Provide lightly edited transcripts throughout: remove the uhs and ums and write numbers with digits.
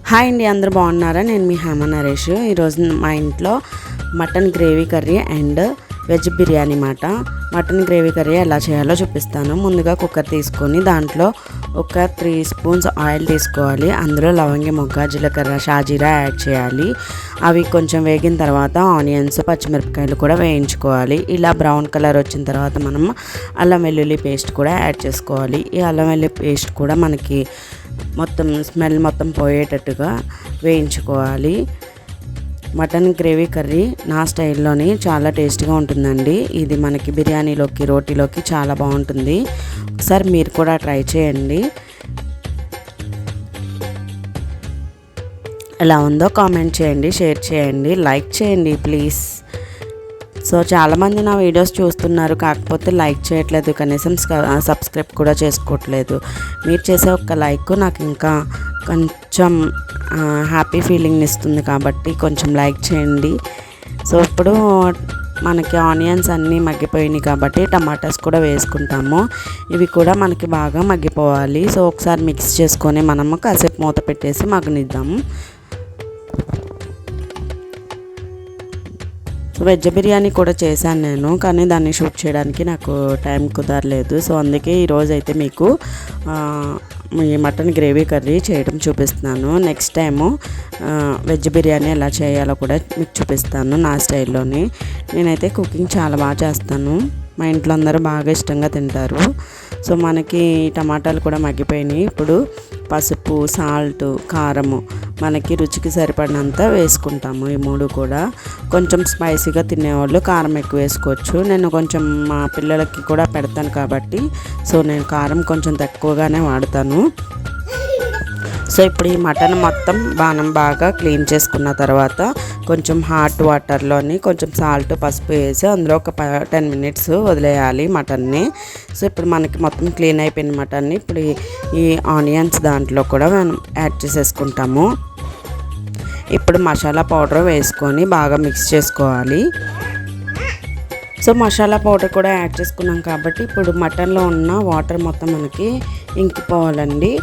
Hi అండి, అందరూ బాగున్నారా? నేను మీ హేమ నరేష్. ఈరోజు మా ఇంట్లో mutton gravy curry and veg biryani mutton gravy curry ఎలా చేయాలో చూపిస్తాను. ముందుగా కుక్కర్ తీసుకొని దాంట్లో ఒక 3 స్పూన్స్ ఆయిల్ తీసుకోవాలి. అందులో లవంగి మొగ్గ, జీలకర్ర, షాజీరా యాడ్ చేయాలి. అవి కొంచెం వేగిన తర్వాత ఆనియన్స్, పచ్చిమిరపకాయలు కూడా వేయించుకోవాలి. ఇలా బ్రౌన్ కలర్ వచ్చిన తర్వాత మనం అల్లం వెల్లుల్లి పేస్ట్ కూడా యాడ్ చేసుకోవాలి. ఈ అల్లం వెల్లుల్లి పేస్ట్ కూడా మనకి మొత్తం స్మెల్ పోయేటట్టుగా వేయించుకోవాలి. మటన్ గ్రేవీ కర్రీ నా స్టైల్లోని చాలా టేస్ట్గా ఉంటుందండి. ఇది మనకి బిర్యానీలోకి, రోటీలోకి చాలా బాగుంటుంది. ఒకసారి మీరు కూడా ట్రై చేయండి. ఎలా ఉందో కామెంట్ చేయండి, షేర్ చేయండి, లైక్ చేయండి ప్లీజ్. సో చాలామంది నా వీడియోస్ చూస్తున్నారు, కాకపోతే లైక్ చేయట్లేదు, కనీసం సబ్స్క్రైబ్ కూడా చేసుకోవట్లేదు. మీరు చేసే ఒక్క లైక్ నాకు ఇంకా కొంచెం హ్యాపీ ఫీలింగ్ ఇస్తుంది, కాబట్టి కొంచెం లైక్ చేయండి. సో ఇప్పుడు మనకి ఆనియన్స్ అన్నీ మగ్గిపోయినాయి కాబట్టి టమాటాస్ కూడా వేసుకుంటాము. ఇవి కూడా మనకి బాగా మగ్గిపోవాలి. సో ఒకసారి మిక్స్ చేసుకొని మనము కాసేపు మూత పెట్టేసి మగ్గనిద్దాము. వెజ్ బిర్యానీ కూడా చేశాను నేను, కానీ దాన్ని షూట్ చేయడానికి నాకు టైం కుదరలేదు. సో అందుకే ఈరోజు అయితే మీకు ఈ మటన్ గ్రేవీ కర్రీ చేయడం చూపిస్తున్నాను. నెక్స్ట్ టైము వెజ్ బిర్యానీ ఎలా చేయాలో కూడా మీకు చూపిస్తాను నా స్టైల్లోని. నేనైతే కుకింగ్ చాలా బాగా చేస్తాను, మా ఇంట్లో అందరూ బాగా ఇష్టంగా తింటారు. సో మనకి టమాటాలు కూడా మగ్గిపోయినాయి. ఇప్పుడు పసుపు, సాల్ట్, కారము మనకి రుచికి సరిపడినంత వేసుకుంటాము. ఈ 3 కూడా. కొంచెం స్పైసీగా తినేవాళ్ళు కారం ఎక్కువ వేసుకోవచ్చు. నేను కొంచెం మా పిల్లలకి కూడా పెడతాను కాబట్టి నేను కారం కొంచెం తక్కువగానే వాడతాను. సో ఇప్పుడు ఈ మటన్ మొత్తం బాగా క్లీన్ చేసుకున్న తర్వాత కొంచెం హాట్ వాటర్లోని కొంచెం సాల్ట్, పసుపు వేసి అందులో ఒక 10 మినిట్స్ వదిలేయాలి మటన్ని. సో ఇప్పుడు మనకి మొత్తం క్లీన్ అయిపోయిన మటన్ని ఇప్పుడు ఈ ఆనియన్స్ దాంట్లో కూడా మనం యాడ్ చేసేసుకుంటాము. ఇప్పుడు మసాలా పౌడర్ వేసుకొని బాగా మిక్స్ చేసుకోవాలి. సో మసాలా పౌడర్ కూడా యాడ్ చేసుకున్నాం కాబట్టి ఇప్పుడు మటన్లో ఉన్న వాటర్ మొత్తం మనకి ఇంకిపోవాలండి.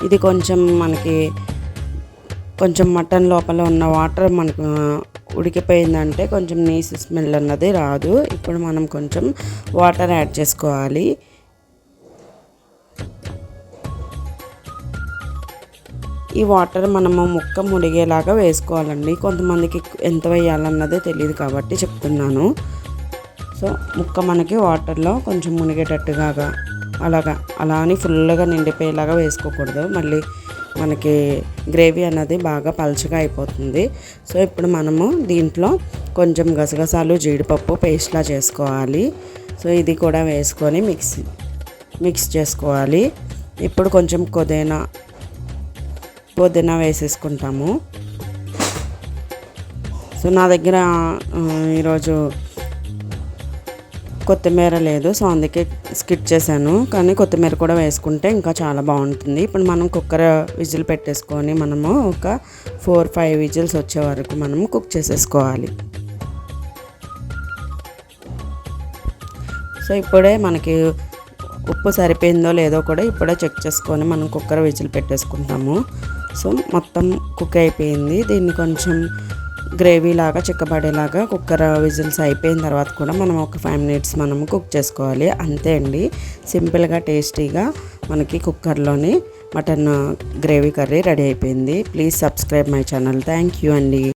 ఇది మనకి కొంచెం మటన్ లోపల ఉన్న వాటర్ మనకు ఉడికిపోయిందంటే కొంచెం నీసు స్మెల్ అన్నది రాదు. ఇప్పుడు మనం కొంచెం వాటర్ యాడ్ చేసుకోవాలి. ఈ వాటర్ మనము ముక్క మునిగేలాగా వేసుకోవాలండి. కొంతమందికి ఎంత వేయాలన్నదే తెలియదు కాబట్టి చెప్తున్నాను. సో ముక్క మనకి వాటర్లో కొంచెం మునిగేటట్టుగా అలా అని ఫుల్గా నిండిపోయేలాగా వేసుకోకూడదు, మళ్ళీ మనకి గ్రేవీ అన్నది బాగా పలుచగా అయిపోతుంది. సో ఇప్పుడు మనము దీంట్లో కొంచెం గసగసాలు, జీడిపప్పు పేస్ట్లా చేసుకోవాలి. సో ఇది కూడా వేసుకొని మిక్స్ చేసుకోవాలి. ఇప్పుడు కొంచెం పుదీనా వేసేసుకుంటాము. సో నా దగ్గర ఈరోజు కొత్తిమీర లేదు, సో అందుకే స్కిప్ చేశాను, కానీ కొత్తిమీర కూడా వేసుకుంటే ఇంకా చాలా బాగుంటుంది. ఇప్పుడు మనం కుక్కర్ విజిల్ పెట్టేసుకొని మనము ఒక 4-5 విజిల్స్ వచ్చే వరకు మనము కుక్ చేసేసుకోవాలి. సో ఇప్పుడే మనకి ఉప్పు సరిపోయిందో లేదో కూడా ఇప్పుడే చెక్ చేసుకొని మనం కుక్కర్ విజిల్ పెట్టేసుకుంటాము. సో మొత్తం కుక్ అయిపోయింది. దీన్ని కొంచెం గ్రేవీ లాగా చిక్కబడేలాగా కుక్కర్ విజిల్స్ అయిపోయిన తర్వాత కూడా మనం ఒక 5 మినిట్స్ మనము కుక్ చేసుకోవాలి. అంతే అండి, సింపుల్గా టేస్టీగా మనకి కుక్కర్లోని మటన్ గ్రేవీ కర్రీ రెడీ అయిపోయింది. Please subscribe my channel. Thank you అండి.